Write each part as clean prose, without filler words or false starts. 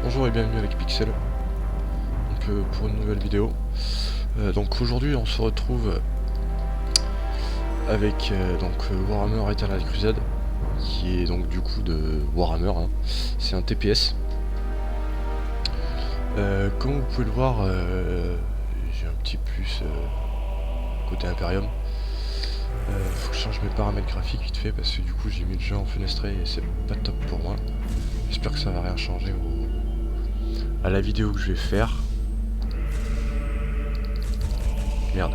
Bonjour et bienvenue avec Pixel pour une nouvelle vidéo. Donc aujourd'hui on se retrouve avec Warhammer Eternal Crusade, qui est donc du coup de Warhammer, hein. C'est un TPS. Comme vous pouvez le voir, j'ai un petit plus côté Imperium. Faut que je change mes paramètres graphiques vite fait parce que du coup j'ai mis le jeu en fenestré et c'est pas top pour moi. J'espère que ça va rien changer à la vidéo que je vais faire. Merde.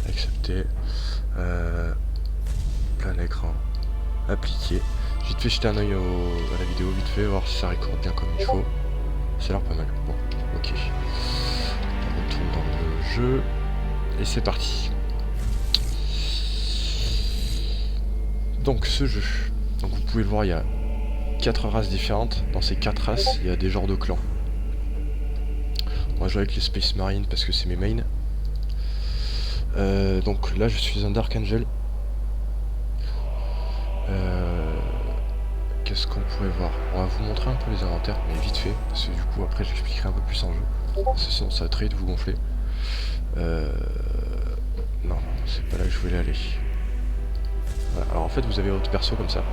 Accepter. Plein écran. Appliquer. J'ai vite fait jeter un oeil à la vidéo vite fait, voir si ça recorde bien comme il faut. Ça a l'air pas mal. Bon, ok. On retourne dans le jeu. Et c'est parti. Donc ce jeu. Donc vous pouvez le voir, il y a 4 races différentes. Dans ces 4 races, il y a des genres de clans. On va jouer avec les Space Marines parce que c'est mes mains. Donc là je suis un Dark Angel. Qu'est-ce qu'on pourrait voir? On va vous montrer un peu les inventaires, mais vite fait, parce que du coup après j'expliquerai un peu plus en jeu. Parce que sinon ça va très vite vous gonfler. Non, c'est pas là que je voulais aller. Voilà. Alors en fait vous avez votre perso comme ça.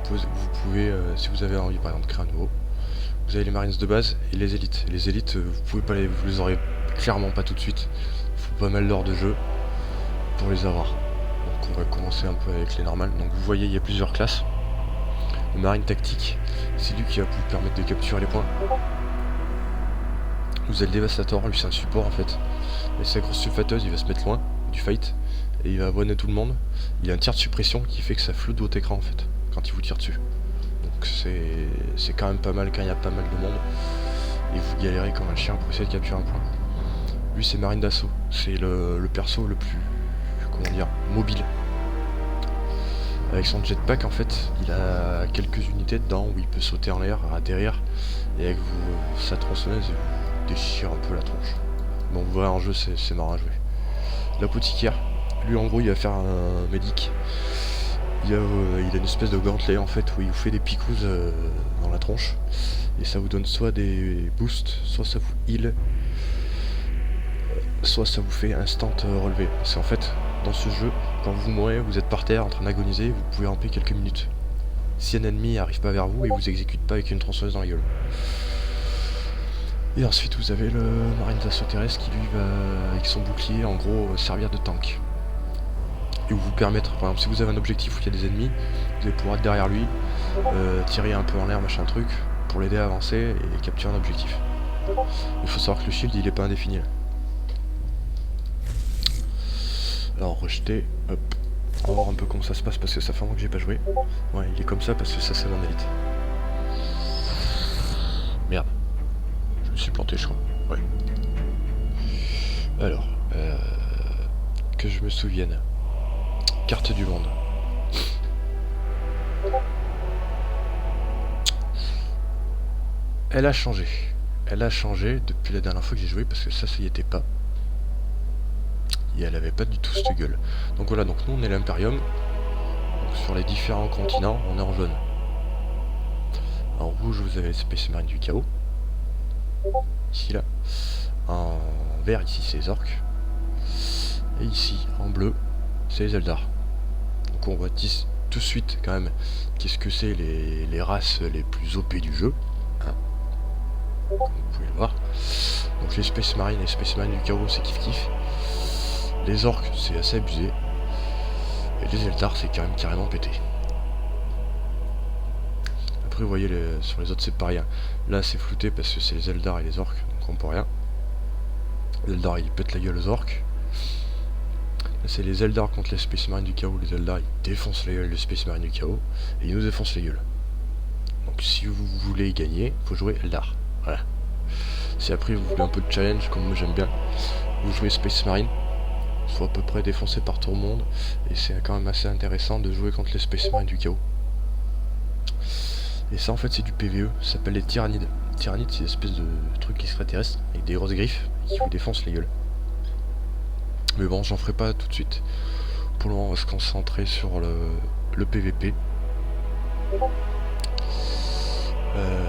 Vous pouvez, si vous avez envie par exemple de créer un nouveau, vous avez les Marines de base et les élites. Les élites, vous pouvez pas vous les aurez clairement pas tout de suite. Il faut pas mal d'heures de jeu pour les avoir. Donc on va commencer un peu avec les normales. Donc vous voyez il y a plusieurs classes. Le marine tactique, c'est lui qui va vous permettre de capturer les points. Vous avez le dévastator, lui c'est un support en fait. Et sa grosse sulfateuse, il va se mettre loin du fight et il va avoiner tout le monde. Il a un tir de suppression qui fait que ça floute votre écran en fait quand il vous tire dessus. Donc c'est quand même pas mal quand il y a pas mal de monde et vous galérez comme un chien pour essayer de capturer un point. Lui c'est marine d'assaut, c'est le perso le plus, comment dire, mobile. Avec son jetpack en fait, il a quelques unités dedans où il peut sauter en l'air, atterrir, et avec sa tronçonneuse il vous déchire un peu la tronche. Bon vous voyez en jeu c'est marrant à jouer. L'apothicaire, lui en gros il va faire un médic. Il a une espèce de gantelet en fait où il vous fait des picouzes dans la tronche. Et ça vous donne soit des boosts, soit ça vous heal, soit ça vous fait instant relevé. C'est en fait dans ce jeu, quand vous mourrez, vous êtes par terre en train d'agoniser, vous pouvez ramper quelques minutes. Si un ennemi arrive pas vers vous, il vous exécute pas avec une tronçonneuse dans la gueule. Et ensuite vous avez le marine d'assaut terrestre qui lui va avec son bouclier en gros servir de tank. Et vous permettre, par exemple si vous avez un objectif où il y a des ennemis, vous allez pouvoir être derrière lui, tirer un peu en l'air machin truc, pour l'aider à avancer et capturer un objectif. Il faut savoir que le shield il est pas indéfini. Alors rejeter, hop, on va voir un peu comment ça se passe parce que ça fait un moment que j'ai pas joué. Ouais il est comme ça parce que ça c'est mon élite. Merde, je me suis planté je crois, ouais. Alors, que je me souvienne. Carte du monde. Elle a changé. Elle a changé depuis la dernière fois que j'ai joué parce que ça y était pas. Et elle avait pas du tout cette gueule. Donc voilà, donc nous on est l'Imperium. Donc sur les différents continents, on est en jaune. En rouge vous avez les Space Marines du chaos. Ici là. En vert ici c'est les orques. Et ici en bleu c'est les Eldar. Donc on voit tout de suite quand même qu'est-ce que c'est les races les plus OP du jeu. Hein, comme vous pouvez le voir. Donc les Space Marines et les Space Marines du chaos c'est kiff kiff. Les orques c'est assez abusé. Et les Eldar c'est quand même carrément pété. Après vous voyez sur les autres c'est pareil. Hein. Là c'est flouté parce que c'est les Eldar et les orques, donc on peut rien. Les Eldar ils pètent la gueule aux orques. Là c'est les Eldar contre les Space Marines du chaos. Les Eldar ils défoncent la gueule des Space Marines du chaos. Et ils nous défoncent la gueule. Donc si vous voulez gagner, faut jouer Eldar. Voilà. Si après vous voulez un peu de challenge, comme moi j'aime bien, vous jouez Space Marine. Faut à peu près défoncé par tout le monde. Et c'est quand même assez intéressant de jouer contre les Space Marines du chaos. Et ça en fait c'est du PVE, ça s'appelle les tyrannides. Les tyrannides c'est une espèce de truc extraterrestre avec des grosses griffes et qui vous défoncent les gueules. Mais bon j'en ferai pas tout de suite. Pour le moment on va se concentrer sur le PVP.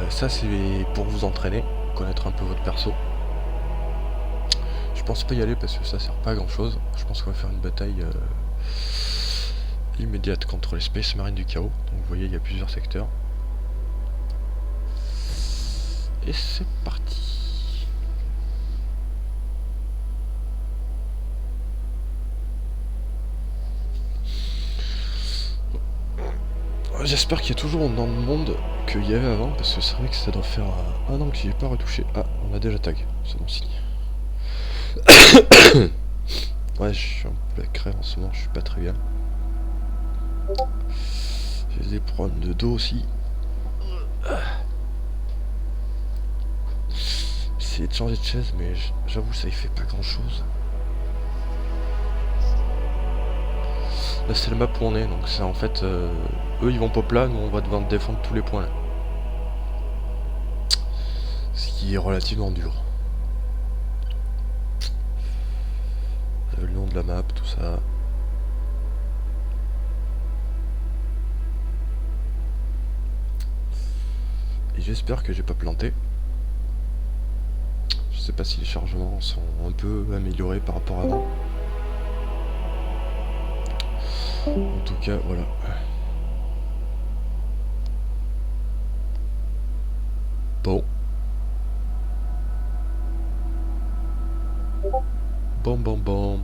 Ça c'est pour vous entraîner, connaître un peu votre perso. Je pense pas y aller parce que ça sert pas à grand chose. Je pense qu'on va faire une bataille immédiate contre les Space Marines du Chaos. Donc vous voyez il y a plusieurs secteurs. Et c'est parti. J'espère qu'il y a toujours autant de monde qu'il y avait avant, parce que c'est vrai que ça doit faire un an que j'y ai pas retouché. Ah, on a déjà tag, c'est bon signe. Ouais, je suis un peu à crève en ce moment, je suis pas très bien. J'ai des problèmes de dos aussi. J'essaie de changer de chaise, mais j'avoue ça y fait pas grand chose. Là c'est le map où on est, donc c'est en fait eux ils vont pop là, nous on va devoir défendre tous les points là. Ce qui est relativement dur. Vous avez le nom de la map, tout ça. Et j'espère que j'ai pas planté. Je sais pas si les chargements sont un peu améliorés par rapport à avant. En tout cas, voilà. Bon. Bon, bon, bon.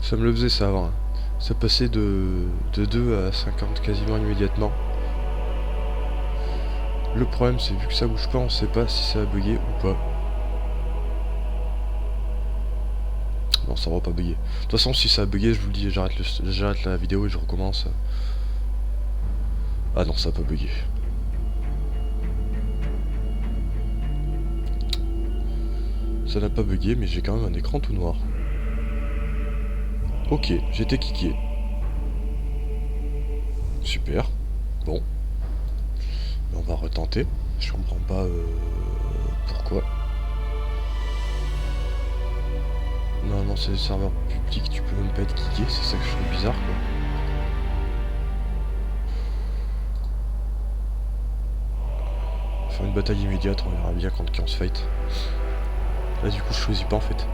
Ça me le faisait ça avant. Hein. Ça passait de 2 à 50 quasiment immédiatement. Le problème c'est vu que ça bouge pas, on sait pas si ça a bugué ou pas. Non, ça va pas bugger. De toute façon, si ça a bugué, je vous le dis, j'arrête la vidéo et je recommence. Ah non, ça a pas bugué. Ça n'a pas bugué, mais j'ai quand même un écran tout noir. Ok, j'étais kické. Super. Bon. On va retenter. Je comprends pas pourquoi. Normalement c'est le serveur public, tu peux même pas être kické, c'est ça que je trouve bizarre quoi. Faire une bataille immédiate, on verra bien quand on se fight. Là du coup je choisis pas en fait.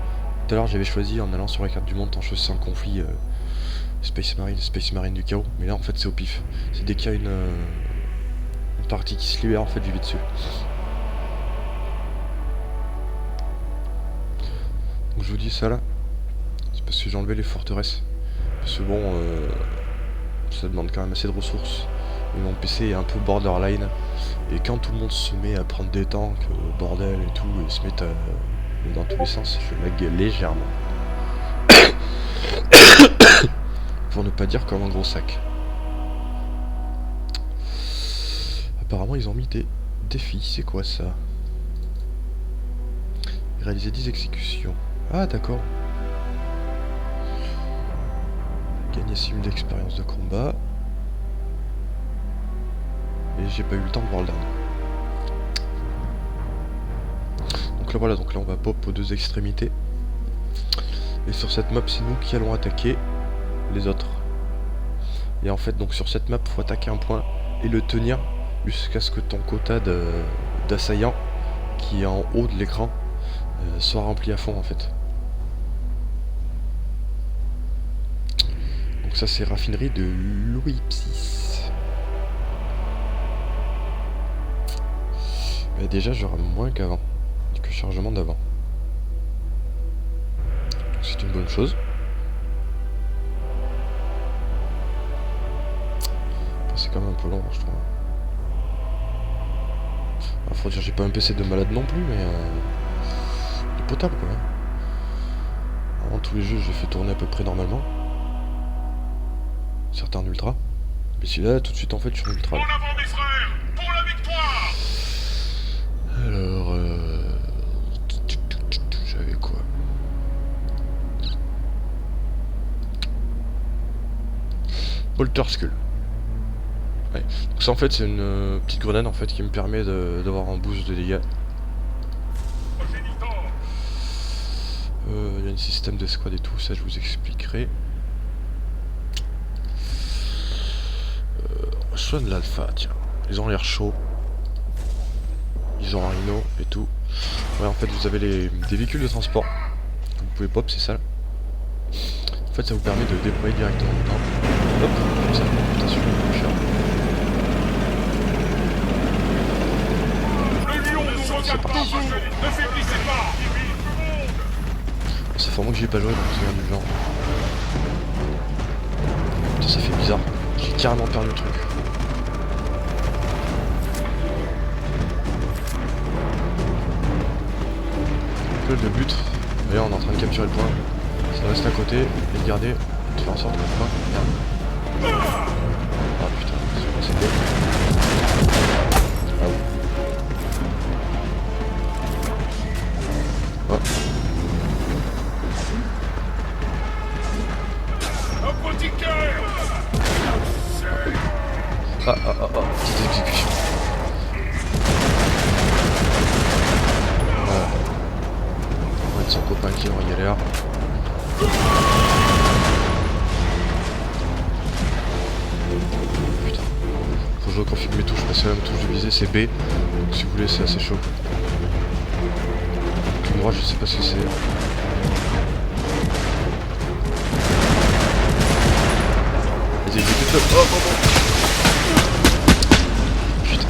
Tout à l'heure j'avais choisi en allant sur la carte du monde en choisissant le conflit Space Marine du Chaos, mais là en fait c'est au pif. C'est dès qu'il y a une partie qui se libère en fait j'y vais dessus. Donc je vous dis ça là, c'est parce que j'ai enlevé les forteresses. Parce que bon, ça demande quand même assez de ressources. Et mon PC est un peu borderline. Et quand tout le monde se met à prendre des tanks, bordel et tout, et se met dans tous les sens, je lag légèrement. Pour ne pas dire comme un gros sac. Apparemment ils ont mis des défis, c'est quoi ça? Réaliser 10 exécutions. Ah d'accord. Gagner 6000 d'expérience de combat. Et j'ai pas eu le temps de voir le dernier. Donc là voilà, donc là on va pop aux deux extrémités. Et sur cette map c'est nous qui allons attaquer les autres. Et en fait donc sur cette map il faut attaquer un point et le tenir jusqu'à ce que ton quota d'assaillants qui est en haut de l'écran soit rempli à fond en fait. Donc ça c'est raffinerie de l'Ouipsis. Mais déjà j'aurai moins qu'avant, que le chargement d'avant. Donc c'est une bonne chose. Enfin, c'est quand même un peu long je trouve. Alors, faut dire j'ai pas un PC de malade non plus mais de potable quoi. Avant tous les jeux je les fais tourner à peu près normalement. Certains en ultra. Mais celui-là tout de suite en fait sur ultra. En avant mes frères, pour la victoire. Alors j'avais quoi? Bolter Skull. Ouais. Donc ça en fait c'est une petite grenade en fait qui me permet d'avoir un boost de dégâts. Il y a un système d'escouade et tout, ça je vous expliquerai. Soit de l'alpha, tiens. Ils ont l'air chauds. Ils ont un rhino et tout. Ouais, en fait, vous avez des véhicules de transport. Vous pouvez pop, c'est ça. En fait, ça vous permet de déployer directement dedans. Hop, comme ça. Putain, celui-là, il est cher. C'est parti. Ne faiblissez pas. Ça fait vraiment que j'y ai pas joué, donc c'est rien du genre. Putain, ça fait bizarre. J'ai carrément perdu le truc. Donc là, le but, d'ailleurs, on est en train de capturer le point. Ça reste à côté et le garder et de faire en sorte que le point. Merde. Ah putain, c'est quoi c'était? Ah oui. Oh. Apothicaire. Petite exécution. Voilà. On va être son copain qui en galère. Putain. Faut que je reconfigure mes touches parce que la touche de visée c'est B. Donc si vous voulez c'est assez chaud. Tout droit je sais pas ce que c'est. Vas-y exécute-le. Oh. Putain.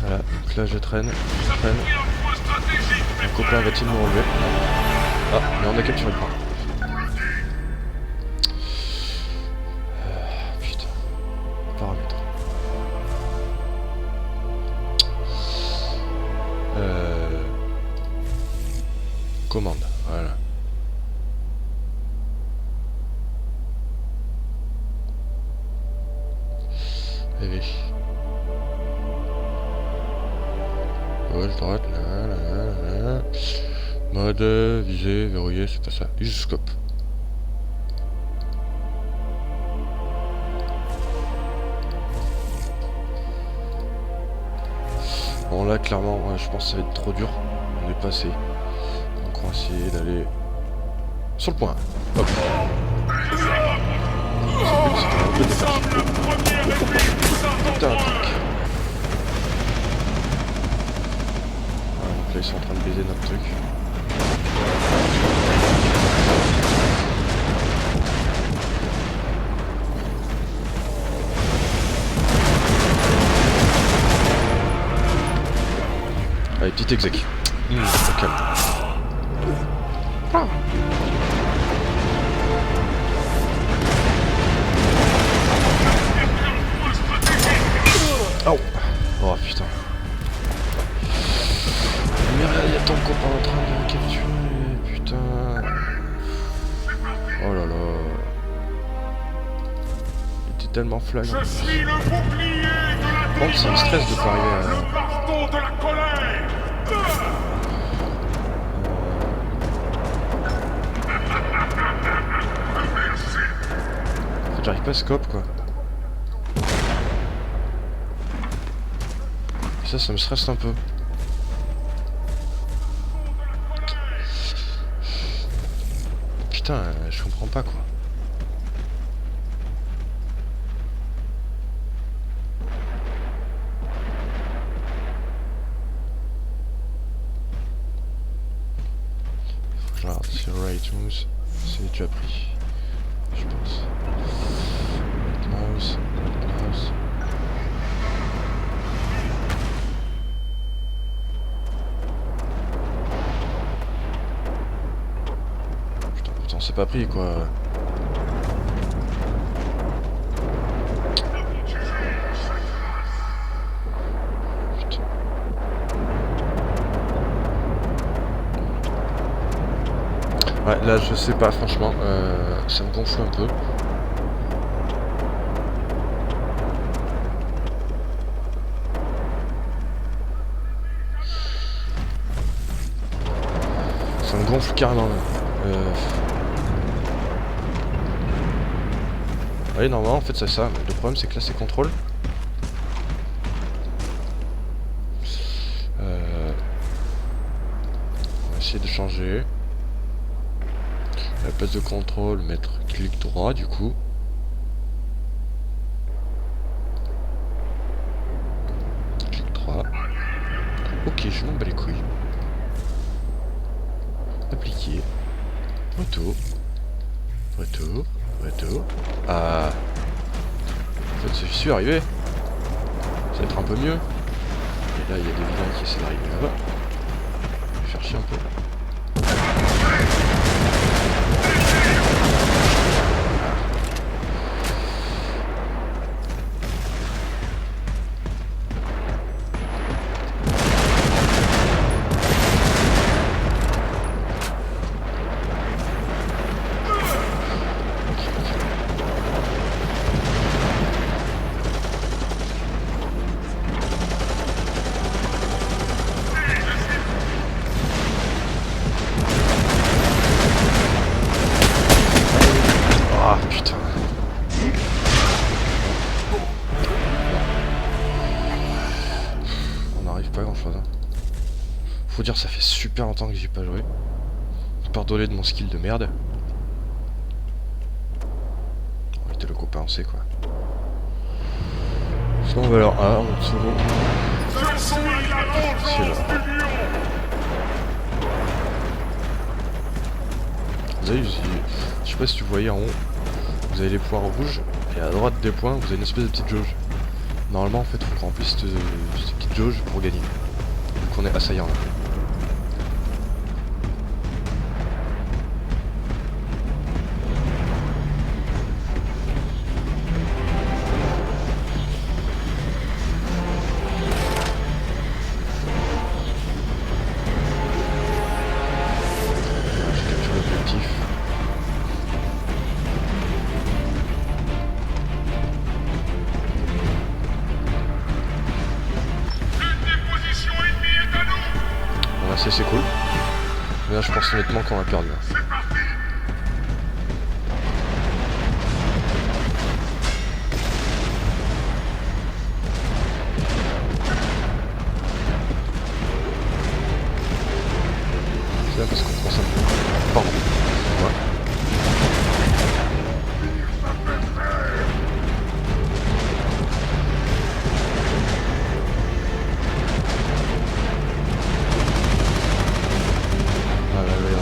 Voilà, donc là je traîne. Mon copain va-t-il me relever? Ah, mais on a capturé le point. Putain. Paramètres. Commande, voilà. Allez. Gauche, droite, là. Mode, visée, verrouillé, c'est pas ça. Isoscope. Bon là clairement ouais, je pense que ça va être trop dur. On est passé. Donc on va essayer d'aller sur le point. Hop. Putain, tac. Voilà, donc là ils sont en train de baiser notre truc. Allez, petit exec. Au calme. Ah. Oh. Oh putain. Mais regarde, il y a ton copain en train de capturer. Putain. Oh là là. Il était tellement flagrant. Je suis le bouclier de la Bon, ça me stresse de pas arriver à... le marteau de la colère. En fait, j'arrive pas à scope quoi. Et ça me stresse un peu. Putain, je comprends pas quoi. Faut que je regarde si le right mouse c'est déjà pris. Je pense. Mouse. Putain, c'est pas pris quoi. Putain. Ouais, là je sais pas franchement, ça me gonfle un peu. Ça me gonfle carrément. Oui, normalement en fait c'est ça. Le problème c'est que là c'est contrôle. On va essayer de changer. À la place de contrôle, mettre clic droit du coup. Appliquer. Retour. Retour. Retour. Ah. En fait, je suis arrivé. Ça va être un peu mieux. Et là, il y a des vilains qui essaient d'arriver là-bas. Je vais faire chier un peu. Ah putain. On n'arrive pas à grand chose. Hein. Faut dire, ça fait super longtemps que j'ai pas joué. Pardonnez de mon skill de merde. On va être le copain, on sait quoi. Sinon, on va alors A, on se voit. Je suis la vengeance du lion. Vous avez, je sais pas si tu voyais en haut, vous avez les points rouges, et à droite des points, vous avez une espèce de petite jauge. Normalement, en fait, il faut qu'on remplisse cette petite jauge pour gagner. Vu qu'on est assaillant là. Je capture l'objectif. Voilà, c'est cool. Mais là, je pense honnêtement qu'on a perdu. Là. C'est là parce qu'on pense un peu. Pardon. Ouais. Ah là là.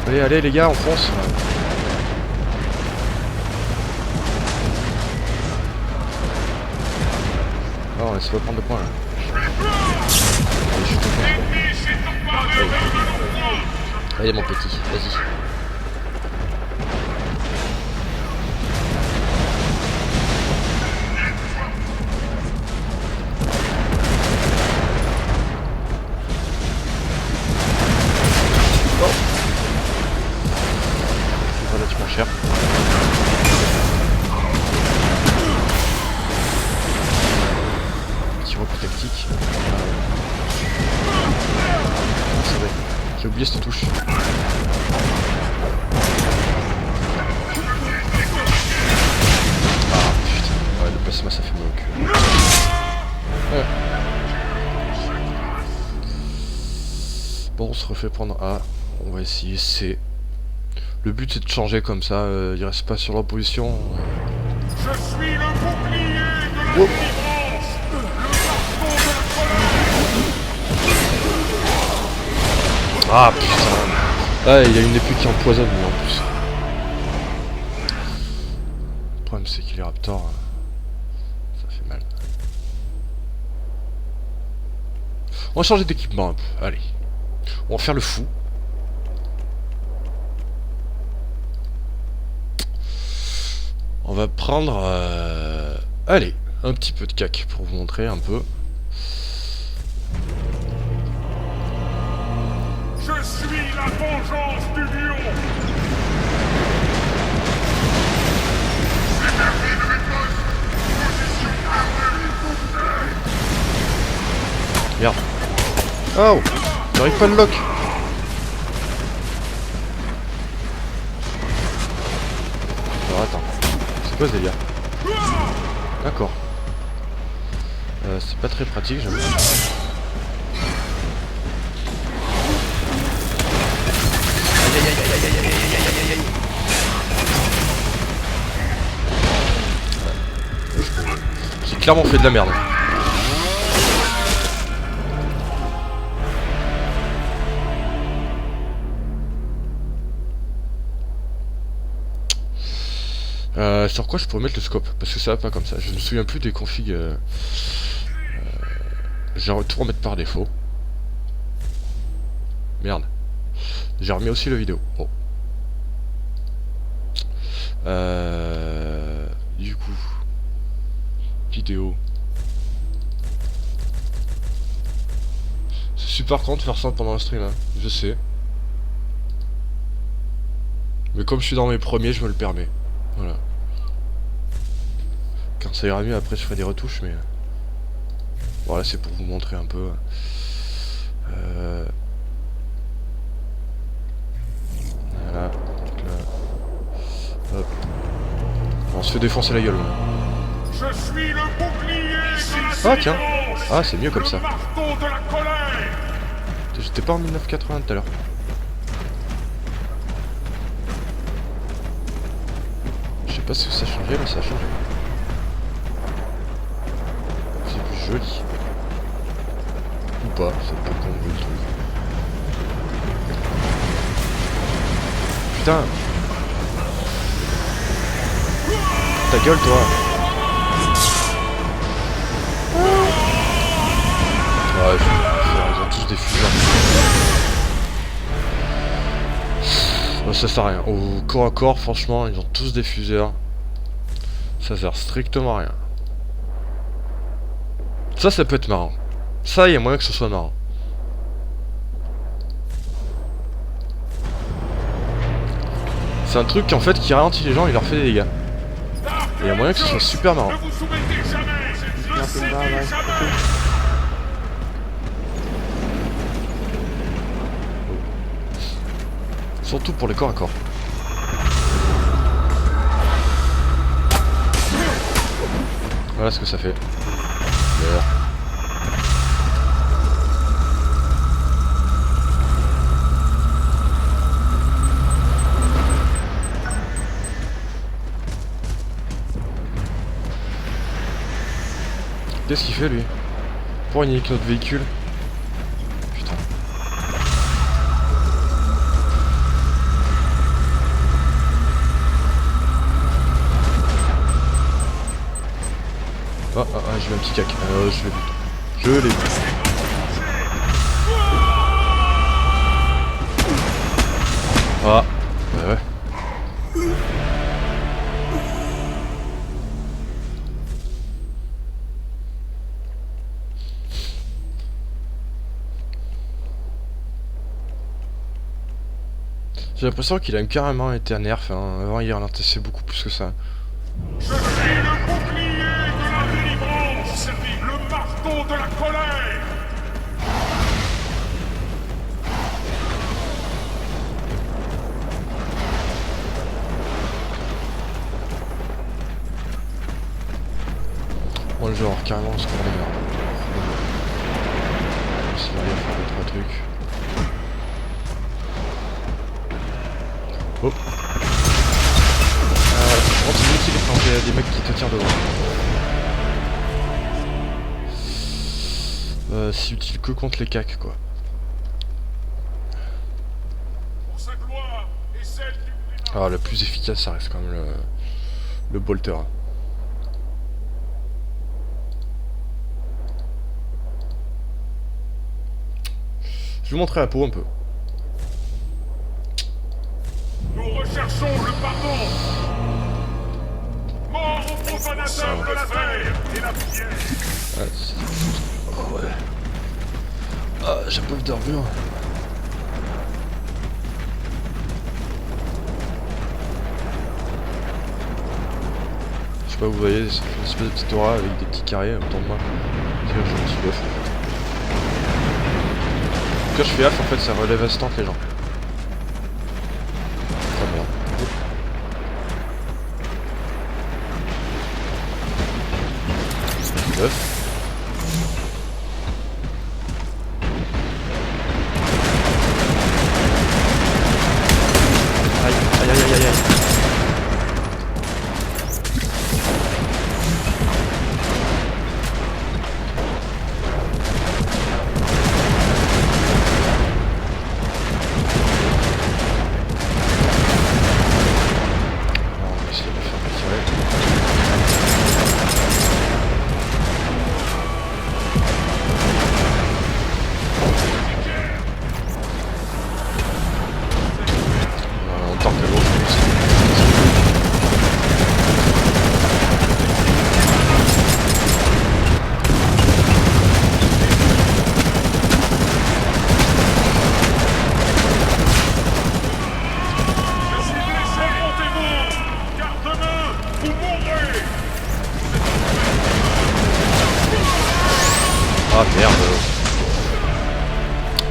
Allez, allez les gars, on fonce. Oh, on laisse pas prendre de points là. Allez, chute au fond. Allez mon petit, vas-y. Relativement cher. Petit repos tactique. C'est vrai. J'ai oublié cette touche. Ah putain. Ouais, le plasma ça fait mal au cul. Ouais. Bon, on se refait prendre A. On va essayer C. Le but c'est de changer comme ça, il reste pas sur leur position. Je suis le bouclier de la délivrance. Le bâton de la colère. Ah putain. Ah, il y a une épée qui empoisonne lui en plus. Le problème c'est qu'il est raptor. Ça fait mal. On va changer d'équipement un peu, allez. On va faire le fou. On va prendre... allez, un petit peu de cac pour vous montrer un peu. Je suis la vengeance du lion. Merde. Oh, j'arrive pas à le lock. Alors attends. C'est quoi ce délire? D'accord. C'est pas très pratique, j'avoue. clairement fait de la merde. Sur quoi je pourrais mettre le scope? Parce que ça va pas comme ça. Je me souviens plus des configs. J'ai tout remettre par défaut. Merde. J'ai remis aussi la vidéo. Bon. Du coup. Vidéo. C'est super con de faire ça pendant un stream, hein. Je sais. Mais comme je suis dans mes premiers, je me le permets. Voilà. Quand ça ira mieux, après je ferai des retouches, mais... Voilà, c'est pour vous montrer un peu. Voilà. Donc là. Hop. On se fait défoncer la gueule. Je suis le bouclier de la Ah tiens. délivrance, Ah, c'est mieux comme ça. le marteau de la colère. J'étais pas en 1980 tout à l'heure. Je sais pas si ça a changé, mais ça a changé. C'est plus joli. Ou pas, ça peut qu'on veut le truc. Putain. Ta gueule toi. Ouais, ils ont tous des fuseurs. Ça sert à rien. Au corps à corps, franchement, ils ont tous des fuseurs. Ça sert strictement à rien. Ça peut être marrant. Ça, il y a moyen que ce soit marrant. C'est un truc en fait qui ralentit les gens et leur fait des dégâts. Et il y a moyen que ce soit super marrant. Ne vous soumettez jamais, ne cédez jamais. Surtout pour les corps à corps. Voilà ce que ça fait. D'ailleurs. Qu'est-ce qu'il fait lui? Pourquoi il nique notre véhicule? Putain. J'ai eu un petit cac. Je l'ai vu. Ah, ouais. J'ai l'impression qu'il a carrément été nerf. Hein. Avant, il ralentissait beaucoup plus que ça. Je suis le bouclier de la délivrance, le marteau de la colère. Bon, le genre, carrément, on se prend les merdes. S'il arrive à faire 2-3 trucs. Oh. C'est utile quand il y a des mecs qui te tirent devant. Si utile que contre les cacs, quoi. Pour sa gloire et celle du plus. Alors, le plus efficace, ça reste quand même le bolter. Je vais vous montrer la peau un peu. Nous recherchons le pardon. Mort aux profanateurs de la terre et la pierre. Oh ouais. Ah, j'ai pas d'armure. Je sais pas, vous voyez, c'est une espèce de petite aura avec des petits carrés autour de moi. C'est un petit bœuf. Quand je fais gaffe, en fait, ça relève instant les gens. Oh merde. Bœuf. Aïe, aïe, aïe, aïe, aïe.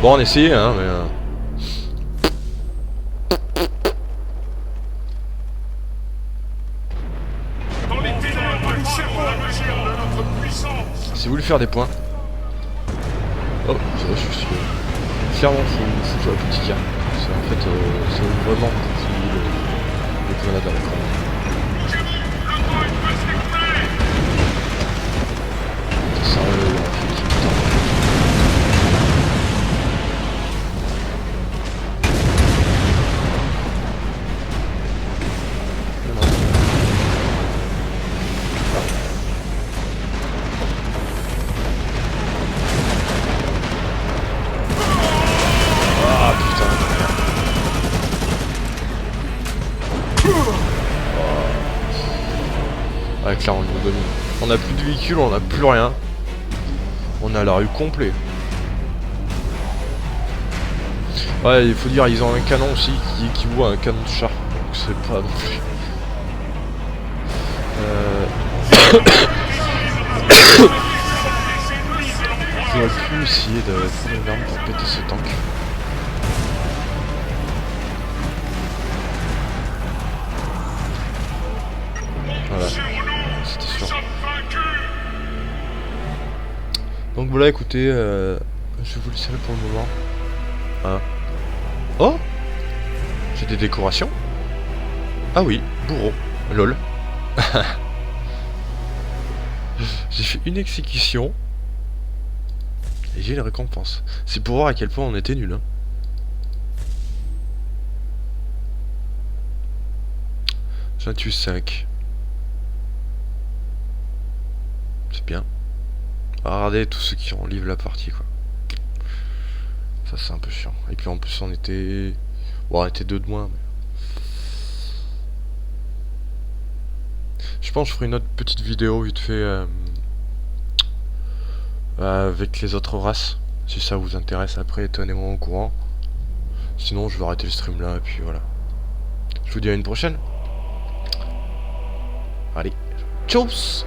Bon, on essayait, hein, mais... Dans les ténèbres, nous servons la mesure de notre puissance. Si vous voulez faire des points... Oh, c'est vrai, je suis... Clairement, faut jouer à petit tir. Parce qu'en fait, c'est vraiment petit le grenade à l'écran. Le temps est presque écoulé. C'est sérieux, il y a un film qui putain. Ah putain. Ouais, clairement, on nous domine. On a plus de véhicules, on a plus rien. On a la rue complet. Ouais, il faut dire, ils ont un canon aussi qui équivaut à un canon de char. Donc c'est pas non plus. J'aurais pu essayer de prendre une arme pour péter ce tank. Voilà, c'était sûr. Donc voilà, écoutez, je vais vous laisser là pour le moment. Hein. Oh, j'ai des décorations. Ah oui, bourreau. Lol. J'ai fait une exécution. Et j'ai une récompense. C'est pour voir à quel point on était nul. Hein. J'en ai tué 5. C'est bien. Regardez tous ceux qui ont livré la partie, quoi. Ça c'est un peu chiant. Et puis en plus on était... Bon, on était 2 de moins. Mais... Je pense que je ferai une autre petite vidéo vite fait avec les autres races. Si ça vous intéresse après, tenez-moi au courant. Sinon je vais arrêter le stream là et puis voilà. Je vous dis à une prochaine. Allez, tchuss.